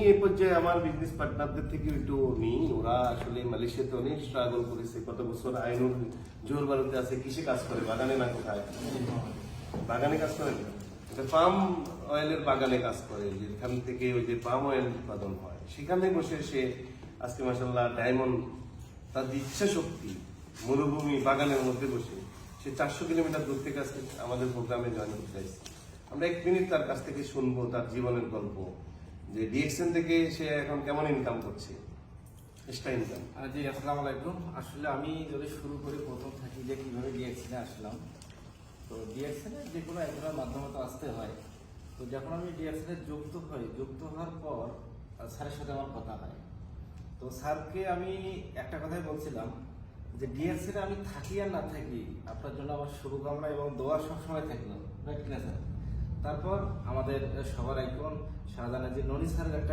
এই পর্যায়ে আমার বিজনেস পার্টনারদের থেকে একটু নিই। ওরা আসলে মালয়েশিয়াতে অনেক স্ট্রাগল করেছে, কত বছর আইনুর জোর বাড়িতে আছে, কিসে কাজ করে, বাগানে না কোথায়, বাগানে কাজ করে না, পাম অয়েলের বাগানে কাজ করে, যেখান থেকে ওই যে পাম অয়েল উৎপাদন হয় সেখানে বসে সে আজকে মাসাল্লাহ ডায়মন্ড, তার যে ইচ্ছা শক্তি, মরুভূমি বাগানের মধ্যে বসে সে 400 কিলোমিটার দূর থেকে আজকে আমাদের প্রোগ্রামে জয়েন করতে চাইছে। আমরা 1 মিনিট তার কাছ থেকে শুনবো তার জীবনের গল্প, যে ডিএক্সএন থেকে সে এখন কেমন ইনকাম করছে, এক্সট্রা ইনকাম। জি, আসসালামু আলাইকুম। আসলে আমি যদি শুরু করি প্রথম থাকি যে কিভাবে ডিএক্সএনে আসলাম। তো ডিএক্সএনে যে কোনো একজনের মাধ্যমে তো আসতে হয়। তো যখন আমি ডিএক্সএনে যুক্ত হওয়ার পর স্যারের সাথে আমার কথা হয়। তো স্যারকে আমি একটা কথাই বলছিলাম যে ডিএক্সএনে আমি থাকি আর না থাকি, আপনার জন্য আমার শুভকামনা এবং দোয়া সবসময় থাকলো, রাইট কিনা স্যার? তারপর আমাদের সবার আইকন শাহজাহান যে ননি স্যারের একটা